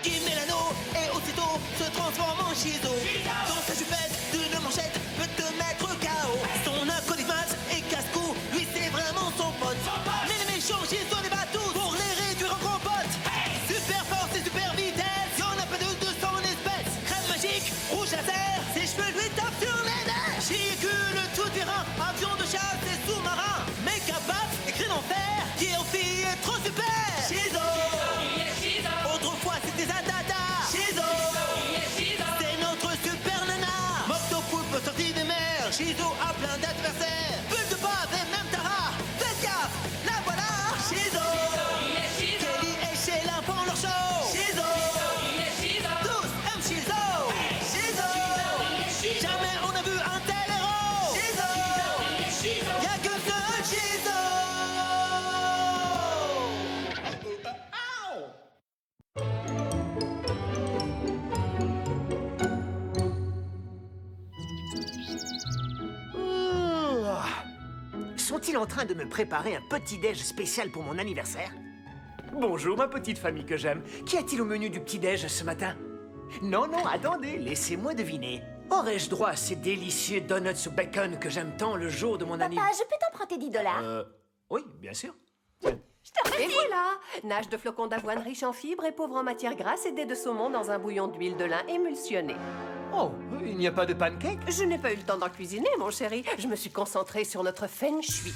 Qui met l'anneau et aussitôt se transforme en Shizo. Dans sa jupette d'une manchette peut te mettre KO. Son acolyte et casse-cou, lui c'est vraiment son pote. Mais les méchants Shizo les bat tous pour les réduire en compote. Super force et super vitesse, y'en a pas de son espèce. Crème magique, rouge laser, ses cheveux lui tapent sur les nerfs. Véhicule tout terrain, avion de chasse et sous-marin. Mec à battre et crée d'enfer, qui est aussi trop super. Shizo. Autrefois c'était Zadada. Shizo. C'est notre super nana. Moctopoop sorti des mers. Shizo a plein d'adversaires. Bulle de base et même Tara. Faites gaffe, la voilà. Shizo. Kelly et Sheila font leur show. Shizo. Tous aiment Shizo. Shizo. Jamais on a vu un tel héros. Shizo. Y'a que ce Shizo. Sont-ils en train de me préparer un petit-déj spécial pour mon anniversaire? Bonjour, ma petite famille que j'aime. Qu'y a-t-il au menu du petit-déj ce matin? Non, attendez, laissez-moi deviner. Aurais-je droit à ces délicieux donuts au bacon que j'aime tant le jour de mon Papa, anniversaire? je peux t'emprunter 10 $. Oui, bien sûr. Et voilà! Nage de flocons d'avoine riche en fibres et pauvre en matières grasses et dés de saumon dans un bouillon d'huile de lin émulsionné. Oh, il n'y a pas de pancake? Je n'ai pas eu le temps d'en cuisiner, mon chéri. Je me suis concentrée sur notre feng shui.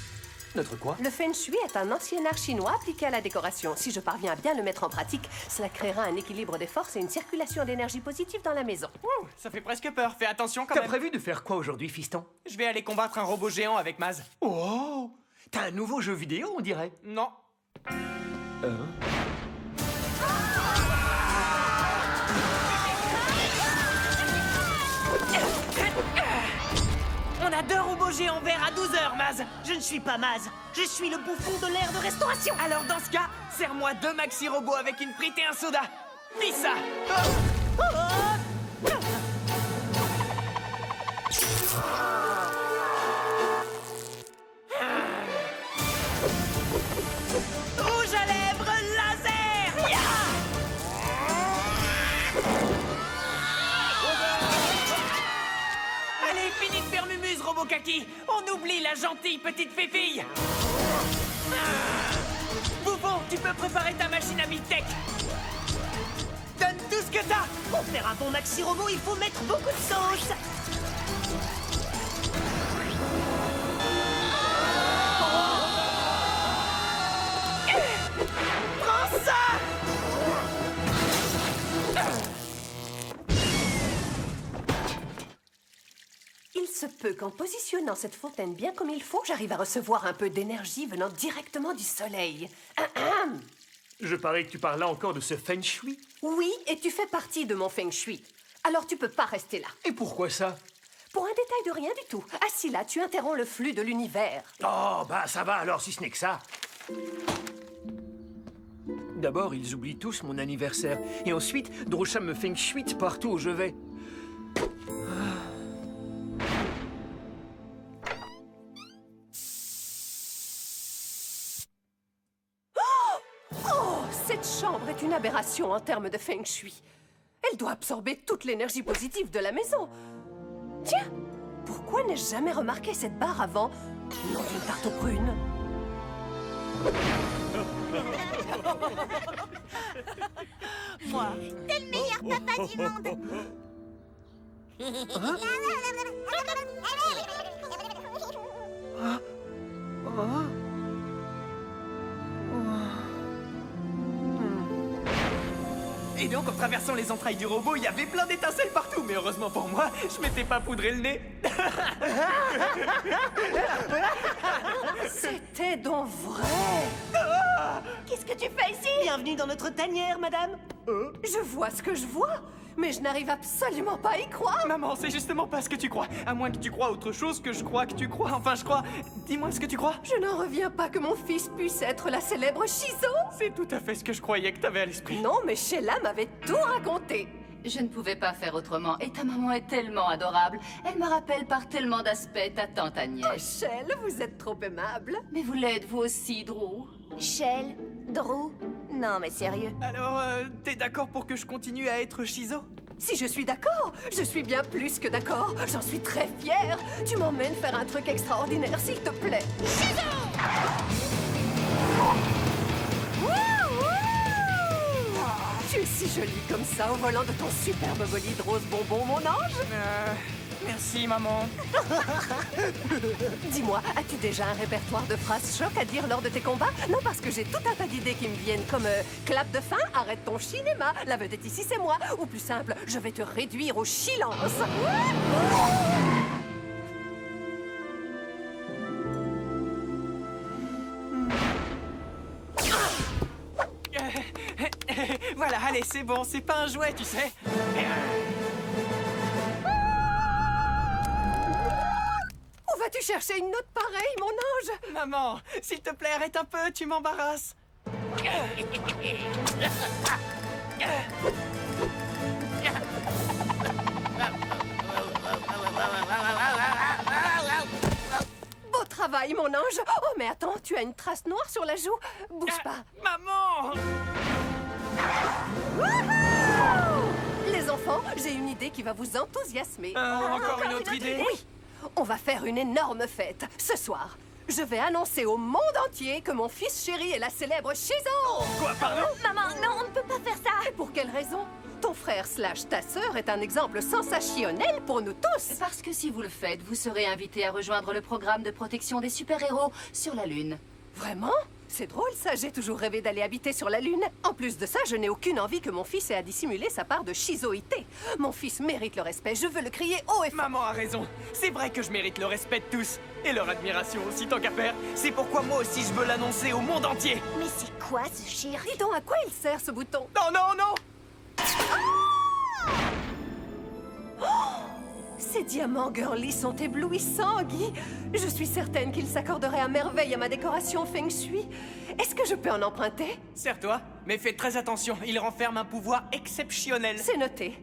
Notre quoi? Le feng shui est un ancien art chinois appliqué à la décoration. Si je parviens à bien le mettre en pratique, cela créera un équilibre des forces et une circulation d'énergie positive dans la maison. Ouh, ça fait presque peur. Fais attention quand T'as même. prévu de faire quoi aujourd'hui, fiston? Je vais aller combattre un robot géant avec Maz. Oh! T'as un nouveau jeu vidéo, on dirait. Non. On a 2 robots géants verts à 12 heures, Maz. Je ne suis pas Maz. Je suis le bouffon de l'air de restauration. Alors dans ce cas, serre-moi 2 maxi robots avec une frite et un soda. Dis ça. Rouge à lèvres laser. Ya! Allez, fini de faire mumuse, robot kaki. On oublie la gentille petite fifille. Bouffon, tu peux préparer ta machine à Big Tech. Donne tout ce que t'as. Pour faire un bon maxi robot, il faut mettre beaucoup de sauce. Prends ça. Il se peut qu'en positionnant cette fontaine bien comme il faut, j'arrive à recevoir un peu d'énergie venant directement du soleil. Je parie que tu parles là encore de ce feng shui. Oui, et tu fais partie de mon feng shui. Alors tu peux pas rester là. Et pourquoi ça? Pour un détail de rien du tout. Assis là, tu interromps le flux de l'univers. Oh, bah ça va alors si ce n'est que ça. D'abord, ils oublient tous mon anniversaire. Et ensuite, Drosha me feng shui partout où je vais. Oh, cette chambre est une aberration en termes de feng shui. Elle doit absorber toute l'énergie positive de la maison. Tiens, pourquoi n'ai-je jamais remarqué cette barre avant? Non d'une tarte aux prunes. T'es le meilleur papa du monde. Et donc, en traversant les entrailles du robot, il y avait plein d'étincelles partout. Mais heureusement pour moi, je m'étais pas poudré le nez. C'était donc vrai. Qu'est-ce que tu fais ici? Bienvenue dans notre tanière, madame. Je vois ce que je vois, mais je n'arrive absolument pas à y croire. Maman, c'est justement pas ce que tu crois. À moins que tu crois autre chose que je crois que tu crois. Enfin, je crois. Dis-moi ce que tu crois. Je n'en reviens pas que mon fils puisse être la célèbre Shizo. C'est tout à fait ce que je croyais que t'avais à l'esprit. Non, mais Sheila m'avait tout raconté. Je ne pouvais pas faire autrement. Et ta maman est tellement adorable. Elle me rappelle par tellement d'aspects ta tante Agnès. Shell, vous êtes trop aimable. Mais vous l'êtes, vous aussi, Drew. Shell, Drew, Non, mais sérieux. Alors, t'es d'accord pour que je continue à être Shizo? Si je suis d'accord, je suis bien plus que d'accord. J'en suis très fière. Tu m'emmènes faire un truc extraordinaire, s'il te plaît. Tu es si jolie comme ça au volant de ton superbe bolide rose bonbon, mon ange. Merci, maman. Dis-moi, as-tu déjà un répertoire de phrases choc à dire lors de tes combats? Non, parce que j'ai tout un tas d'idées qui me viennent, comme clap de fin, arrête ton cinéma, la vedette ici c'est moi, ou plus simple, je vais te réduire au silence. Voilà, allez, c'est bon, c'est pas un jouet, tu sais. Où vas-tu chercher une note pareille, mon ange? Maman, s'il te plaît, arrête un peu, tu m'embarrasses. Beau travail, mon ange. Oh, mais attends, tu as une trace noire sur la joue. Bouge pas. Maman! Les enfants, j'ai une idée qui va vous enthousiasmer. Encore une autre idée? Oui, on va faire une énorme fête ce soir. Je vais annoncer au monde entier que mon fils chéri est la célèbre Shizo. Quoi, pardon? Maman, non, on ne peut pas faire ça. Et pour quelle raison? Ton frère / ta sœur est un exemple sensationnel pour nous tous. Parce que si vous le faites, vous serez invité à rejoindre le programme de protection des super-héros sur la Lune. Vraiment? C'est drôle ça, j'ai toujours rêvé d'aller habiter sur la Lune. En plus de ça, je n'ai aucune envie que mon fils ait à dissimuler sa part de shizoïté. Mon fils mérite le respect, je veux le crier haut et fort. Maman a raison. C'est vrai que je mérite le respect de tous. Et leur admiration aussi, tant qu'à faire. C'est pourquoi moi aussi je veux l'annoncer au monde entier. Mais c'est quoi ce chien? Dis donc, à quoi il sert ce bouton? Non, non, non! Ces diamants girly sont éblouissants, Guy. Je suis certaine qu'ils s'accorderaient à merveille à ma décoration feng shui. Est-ce que je peux en emprunter? Serre-toi, mais fais très attention, il renferme un pouvoir exceptionnel. C'est noté.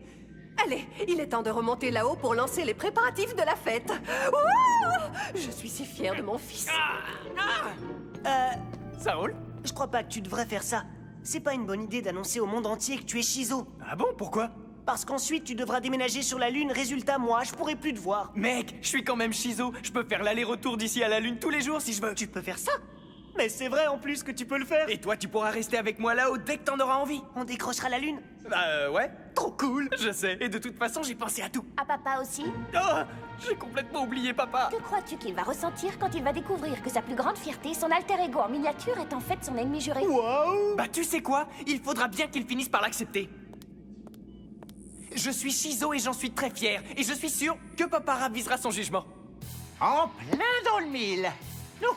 Allez, il est temps de remonter là-haut pour lancer les préparatifs de la fête. Ouah! Je suis si fière de mon fils. Ça roule? Je crois pas que tu devrais faire ça. C'est pas une bonne idée d'annoncer au monde entier que tu es Shizo. Ah bon, pourquoi? Parce qu'ensuite, tu devras déménager sur la Lune. Résultat, moi, je pourrai plus te voir. Mec, je suis quand même Shizo. Je peux faire l'aller-retour d'ici à la Lune tous les jours si je veux. Tu peux faire ça? Mais c'est vrai en plus que tu peux le faire. Et toi, tu pourras rester avec moi là-haut dès que t'en auras envie. On décrochera la Lune. Bah ouais. Trop cool. Je sais. Et de toute façon, j'ai pensé à tout. À papa aussi? Oh, j'ai complètement oublié papa. Que crois-tu qu'il va ressentir quand il va découvrir que sa plus grande fierté, son alter ego en miniature, est en fait son ennemi juré? Waouh! Bah tu sais quoi? Il faudra bien qu'il finisse par l'accepter. Je suis Shizo et j'en suis très fier. Et je suis sûr que papa ravisera son jugement. En plein dans le mille.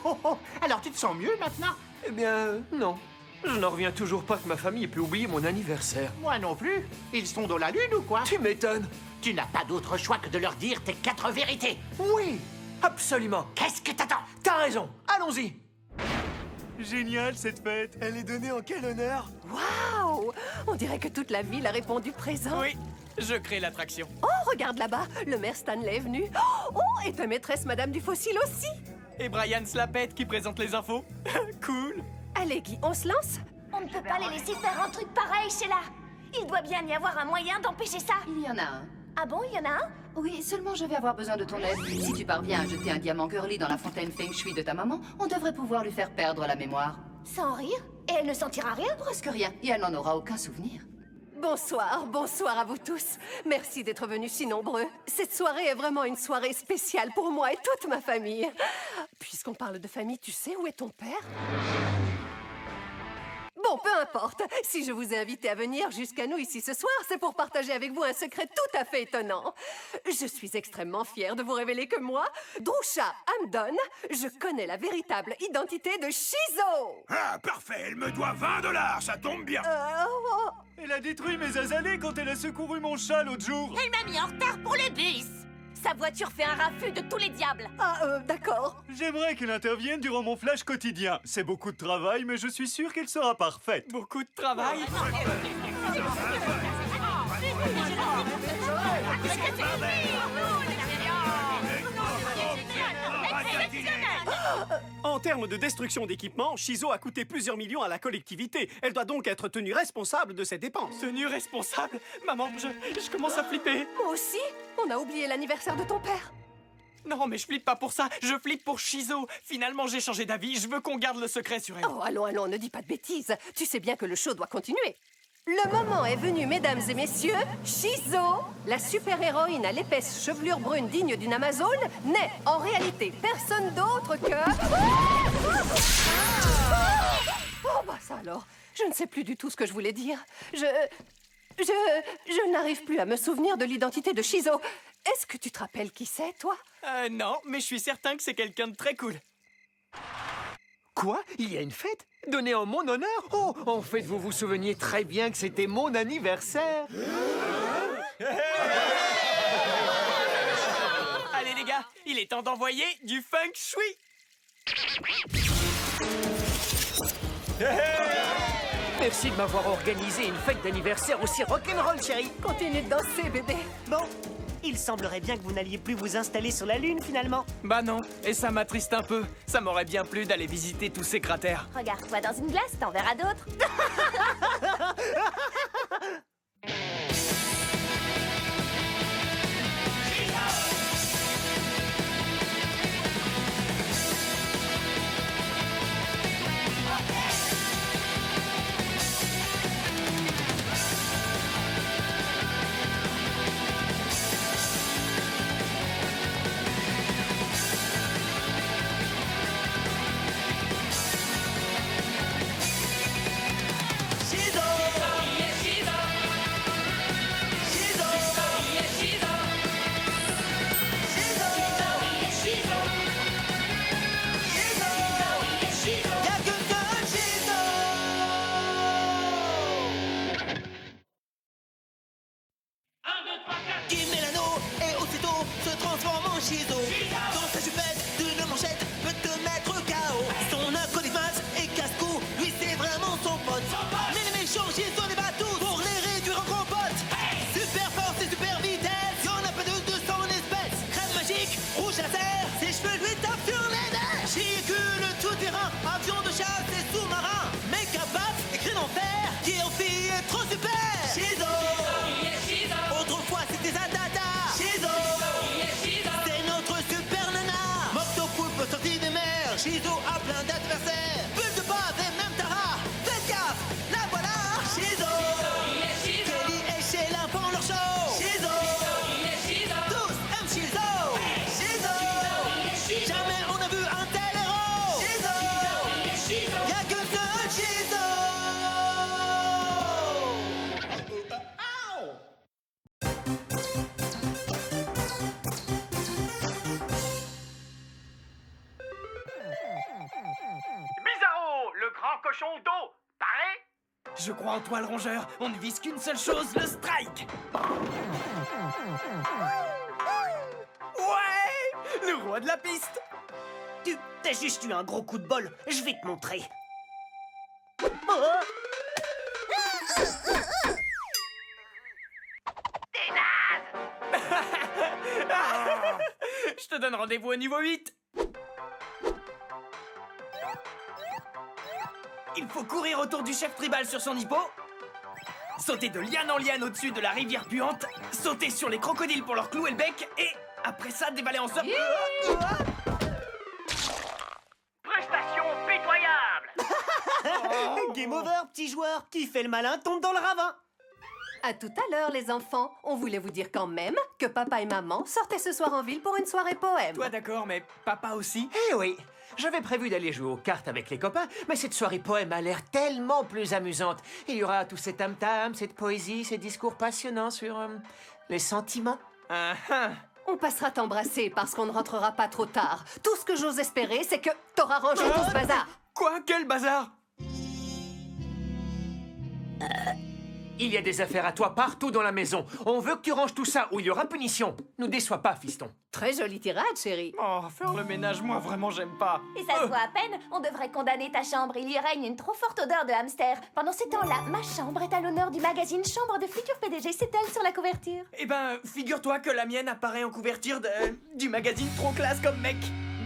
Oh, alors tu te sens mieux maintenant? Eh bien, non. Je n'en reviens toujours pas que ma famille ait pu oublier mon anniversaire. Moi non plus. Ils sont dans la Lune ou quoi? Tu m'étonnes. Tu n'as pas d'autre choix que de leur dire tes 4 vérités. Oui, absolument. Qu'est-ce que t'attends? T'as raison. Allons-y. Génial cette fête. Elle est donnée en quel honneur? Waouh! On dirait que toute la ville a répondu présent. Oui, je crée l'attraction. Oh, regarde là-bas, le maire Stanley est venu. Oh, et ta maîtresse Madame du Fossile aussi. Et Brian Slapette qui présente les infos. Cool. Allez, Guy, on se lance? On ne peut pas les laisser faire un truc pareil, Sheila. Il doit bien y avoir un moyen d'empêcher ça. Il y en a un. Ah bon, il y en a un? Oui, seulement je vais avoir besoin de ton aide. Si tu parviens à jeter un diamant girly dans la fontaine feng shui de ta maman, on devrait pouvoir lui faire perdre la mémoire. Sans rire? Et elle ne sentira rien? Presque rien, et elle n'en aura aucun souvenir. Bonsoir, bonsoir à vous tous. Merci d'être venus si nombreux. Cette soirée est vraiment une soirée spéciale pour moi et toute ma famille. Puisqu'on parle de famille, tu sais où est ton père? Bon, peu importe. Si je vous ai invité à venir jusqu'à nous ici ce soir, c'est pour partager avec vous un secret tout à fait étonnant. Je suis extrêmement fière de vous révéler que moi, Drusha Hamdon, je connais la véritable identité de Shizo. Ah, parfait. Elle me doit $20. Ça tombe bien. Oh, Elle a détruit mes azalées quand elle a secouru mon chat l'autre jour. Elle m'a mis en retard pour le bus. Sa voiture fait un raffut de tous les diables. d'accord. J'aimerais qu'elle intervienne durant mon flash quotidien. C'est beaucoup de travail, mais je suis sûr qu'elle sera parfaite. Beaucoup de travail. En termes de destruction d'équipements, Shizo a coûté plusieurs millions à la collectivité. Elle doit donc être tenue responsable de ces dépenses. Tenue responsable? Maman, je commence à flipper. Moi aussi. On a oublié l'anniversaire de ton père. Non, mais je flippe pas pour ça. Je flippe pour Shizo. Finalement, j'ai changé d'avis. Je veux qu'on garde le secret sur elle. Oh, allons, ne dis pas de bêtises. Tu sais bien que le show doit continuer. Le moment est venu, mesdames et messieurs. Shizo, la super-héroïne à l'épaisse chevelure brune digne d'une Amazone, n'est en réalité personne d'autre que... Oh, bah ça alors. Je ne sais plus du tout ce que je voulais dire. Je n'arrive plus à me souvenir de l'identité de Shizo. Est-ce que tu te rappelles qui c'est, toi? Non, mais je suis certain que c'est quelqu'un de très cool. Quoi? Il y a une fête? Donnée en mon honneur? Oh, en fait, vous vous souveniez très bien que c'était mon anniversaire. Allez les gars, il est temps d'envoyer du feng shui. Merci de m'avoir organisé une fête d'anniversaire aussi rock'n'roll, chérie. Continue de danser, bébé. Bon, il semblerait bien que vous n'alliez plus vous installer sur la Lune, finalement. Bah non, et ça m'attriste un peu. Ça m'aurait bien plu d'aller visiter tous ces cratères. Regarde-toi dans une glace, t'en verras d'autres. Qui met l'anneau et aussitôt se transforme en Shizo. Dans sa jupette d'une manchette peut te mettre KO. Son acolyte et casse-cou, lui c'est vraiment son pote. Mais les méchants Shizo les bat tous pour les réduire en compote. Super force et super vitesse, y'en a pas de 200 espèces. Crème magique, rouge laser, ses cheveux lui tapent sur les nerfs. Véhicule tout terrain, avion de chasse et sous-marin. Méca bat, écrit en fer, qui en fille est trop super. Shizo. Autrefois c'était Zadada. Shizo. C'est notre super nana. Moctopoupe sorti des mers. Shizo a plein d'adversaires. Bulle de base et même Tara. Faites gaffe, la voilà. Shizo. Kelly et Sheila font leur show. Shizo. Tous aiment Shizo. Shizo. Jamais on a vu un tel héros. Shizo. Y'a que ce Shizo. Bizarro, le grand cochon d'eau, pareil? Je crois en toi, le rongeur. On ne vise qu'une seule chose, le strike. Ouais, le roi de la piste. T'as juste eu un gros coup de bol. Je vais te montrer. Je te donne rendez-vous au niveau 8. Il faut courir autour du chef tribal sur son hippo, sauter de liane en liane au-dessus de la rivière puante, sauter sur les crocodiles pour leur clouer le bec, et après ça, dévaler en somme. Prestation pitoyable. Game over, petit joueur. Qui fait le malin tombe dans le ravin. À tout à l'heure, les enfants. On voulait vous dire quand même que papa et maman sortaient ce soir en ville pour une soirée poème. Toi d'accord, mais papa aussi? Eh oui, j'avais prévu d'aller jouer aux cartes avec les copains, mais cette soirée poème a l'air tellement plus amusante. Il y aura tout ces tam-tam, cette poésie, ces discours passionnants sur les sentiments. On passera t'embrasser parce qu'on ne rentrera pas trop tard. Tout ce que j'ose espérer, c'est que t'auras rangé tout ce bazar. Quoi? Quel bazar? Il y a des affaires à toi partout dans la maison. On veut que tu ranges tout ça ou il y aura punition. Nous déçois pas, fiston. Très jolie tirade, chérie. Oh, faire le ménage, moi, vraiment, j'aime pas. Et ça se voit à peine, on devrait condamner ta chambre. Il y règne une trop forte odeur de hamster. Pendant ce temps-là, ma chambre est à l'honneur du magazine Chambre de futur PDG. C'est elle sur la couverture. Eh ben, figure-toi que la mienne apparaît en couverture du magazine Trop Classe comme mec.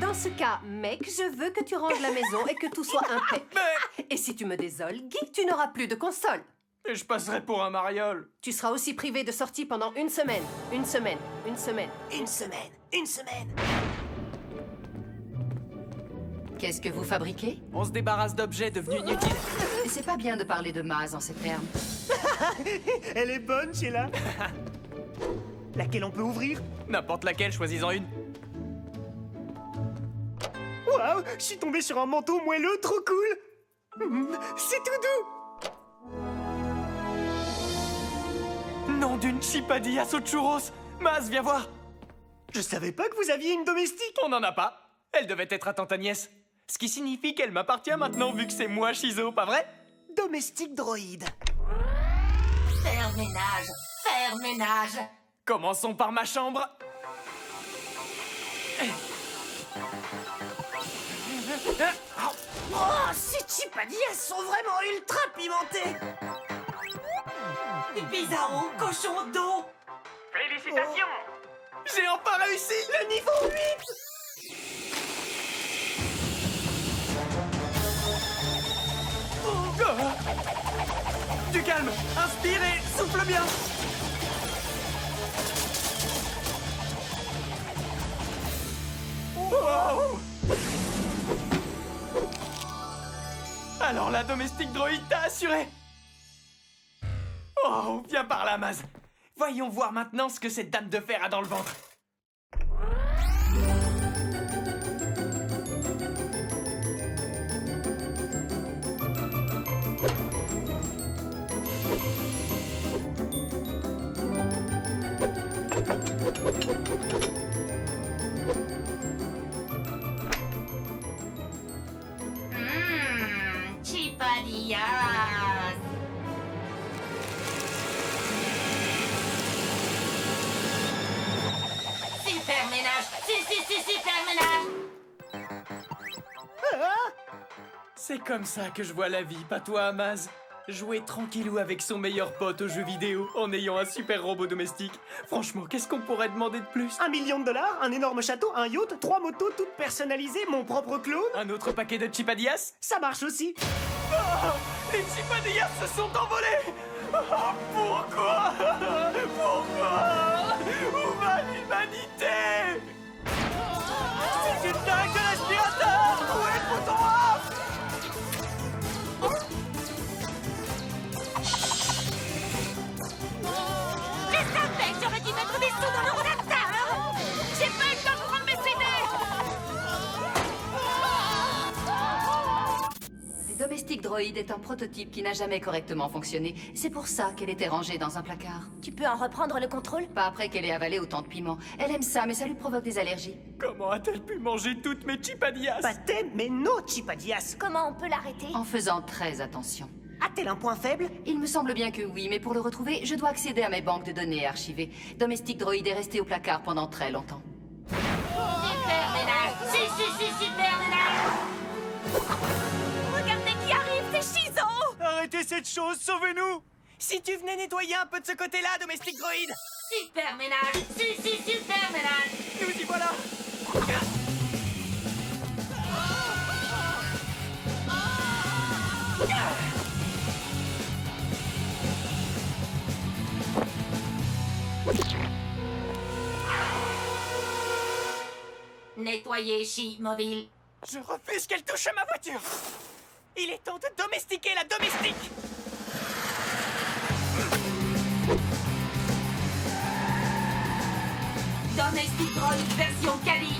Dans ce cas, mec, je veux que tu ranges la maison et que tout soit impec. Et si tu me désoles, Guy, tu n'auras plus de console. Et je passerai pour un mariole. Tu seras aussi privé de sortie pendant une semaine. Une semaine. Une semaine. Une semaine, une semaine. Qu'est-ce que vous fabriquez? On se débarrasse d'objets devenus inutiles. C'est pas bien de parler de Maz en ces termes. Elle est bonne, Sheila. Laquelle on peut ouvrir? N'importe laquelle, choisis-en une. Waouh, je suis tombé sur un manteau moelleux, trop cool. C'est tout doux. Nom d'une chipadillas aux churros. Maz, viens voir. Je savais pas que vous aviez une domestique. On n'en a pas. Elle devait être à tante Agnès. Ce qui signifie qu'elle m'appartient maintenant vu que c'est moi, Shizo, pas vrai? Domestique droïde. Faire ménage. Faire ménage. Commençons par ma chambre. Oh, ces chipadillas sont vraiment ultra pimentées. Pizza au cochon d'eau. Félicitations. J'ai enfin réussi le niveau 8. Du calme, inspire et souffle bien. Wow. Alors la domestique droïde t'a assuré. Oh, viens par là, Maz. Voyons voir maintenant ce que cette dame de fer a dans le ventre. Chipadillas. Super ménage. Super ménage. C'est comme ça que je vois la vie, pas toi, Amaz. Jouer tranquillou avec son meilleur pote aux jeux vidéo en ayant un super robot domestique. Franchement, qu'est-ce qu'on pourrait demander de plus? $1 million, un énorme château, un yacht, 3 motos toutes personnalisées, mon propre clone. Un autre paquet de chipadillas? Ça marche aussi. Oh, les chipadillas se sont envolés. Oh, pourquoi? Pourquoi? Où va l'humanité? C'est une dingue de l'aspirateur. Où est le bouton off? Reste avec, j'aurais dû mettre des sous dans le rotateur. J'ai pas eu le temps de prendre mes CD. Le domestique droïde est un prototype qui n'a jamais correctement fonctionné. C'est pour ça qu'elle était rangée dans un placard. Tu peux en reprendre le contrôle? Pas après qu'elle ait avalé autant de piment. Elle aime ça, mais ça lui provoque des allergies. Comment a-t-elle pu manger toutes mes chipadillas? Pas t'aimes, mais non, chipadillas. Comment on peut l'arrêter? En faisant très attention. A-t-elle un point faible? Il me semble bien que oui, mais pour le retrouver, je dois accéder à mes banques de données archivées. Domestique droïde est resté au placard pendant très longtemps. Super ménage. Super ménage. Regardez qui arrive, c'est Shizo. Arrêtez cette chose, sauvez-nous. Si tu venais nettoyer un peu de ce côté-là, domestique droïde. Super ménage. Super ménage. Nous y voilà. Nettoyer Chi-Mobile. Je refuse qu'elle touche à ma voiture. Il est temps de domestiquer la domestique. Domestic Droid version Kali.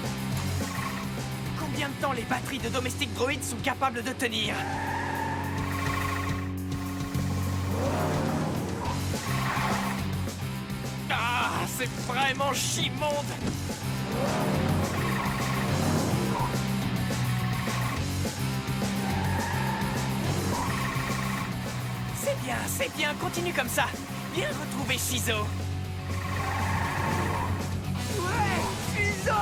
Combien de temps les batteries de domestique droïde sont capables de tenir? Ah, c'est vraiment chimonde. C'est bien, continue comme ça. Bien retrouver Shizo. Ouais, Shizo!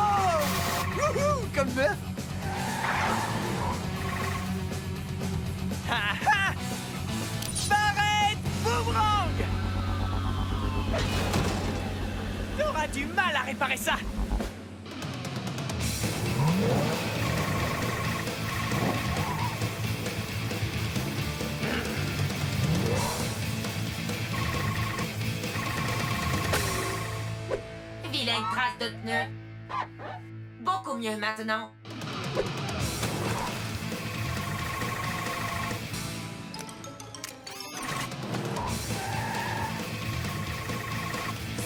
Wouhou, comme neuf! Ha ha! Barrette boomerang! T'auras du mal à réparer ça. y a une trace de pneu. Beaucoup mieux maintenant.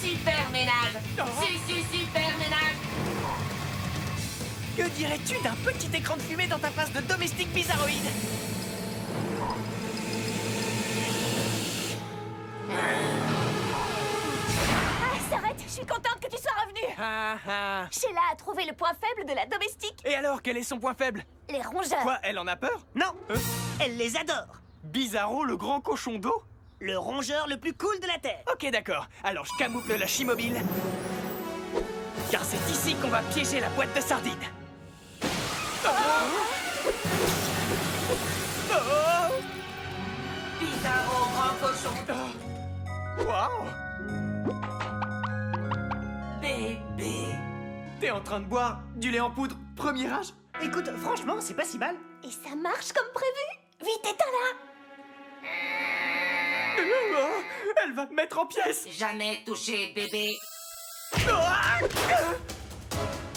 Super ménage. Super ménage. Que dirais-tu d'un petit écran de fumée dans ta face de domestique bizarroïde? S'arrête, je suis contente que tu sois revenue. Sheila a trouvé le point faible de la domestique. Et alors, quel est son point faible? Les rongeurs. Quoi, elle en a peur? Non, elle les adore. Bizarro, le grand cochon d'eau? Le rongeur le plus cool de la Terre. Ok, d'accord. Alors, je camoufle la chimobile. Car c'est ici qu'on va piéger la boîte de sardines. Bizarro, grand cochon. Waouh! Bébé. T'es en train de boire du lait en poudre, premier âge? Écoute, franchement, c'est pas si mal. Et ça marche comme prévu. Vite, éteins-la. Elle va me mettre en pièces. Jamais touché bébé.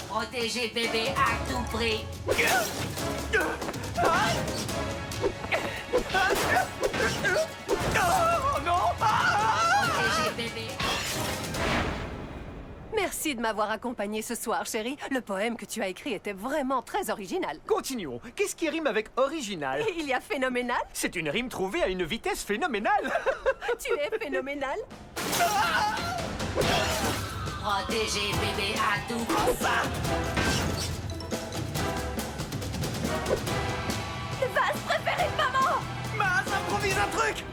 Protéger bébé à tout prix. Oh non! Protéger bébé. Merci de m'avoir accompagné ce soir, chérie. Le poème que tu as écrit était vraiment très original. Continuons. Qu'est-ce qui rime avec original? Et il y a phénoménal. C'est une rime trouvée à une vitesse phénoménale. Tu es phénoménal. Protéger bébé à tout prix. Le vase préféré de maman. Maz, improvise un truc!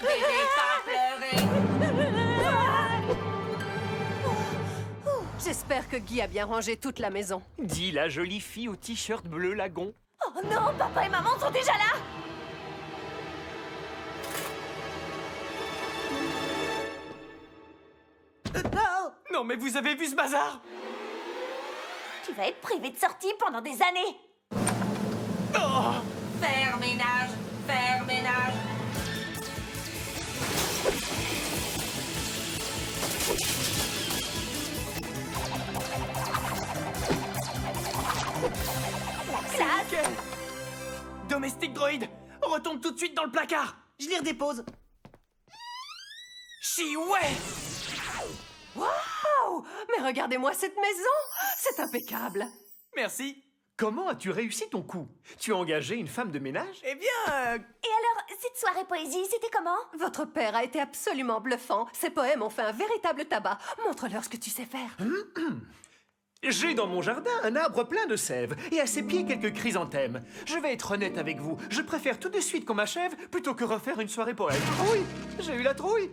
Bébé, pas pleurer. J'espère que Guy a bien rangé toute la maison. Dit la jolie fille au t-shirt bleu lagon. Oh non, papa et maman sont déjà là. Non, mais vous avez vu ce bazar? Tu vas être privé de sortie pendant des années. Faire ménage. Faire ménage. Nickel. Domestique droïde, retombe tout de suite dans le placard. Je les redépose. Chiouette! Waouh! Mais regardez-moi cette maison! C'est impeccable. Merci. Comment as-tu réussi ton coup? Tu as engagé une femme de ménage? Eh bien, Et alors, cette soirée poésie, c'était comment? Votre père a été absolument bluffant. Ses poèmes ont fait un véritable tabac. Montre-leur ce que tu sais faire. J'ai dans mon jardin un arbre plein de sève et à ses pieds quelques chrysanthèmes. Je vais être honnête avec vous, je préfère tout de suite qu'on m'achève plutôt que refaire une soirée poème. Oui, j'ai eu la trouille.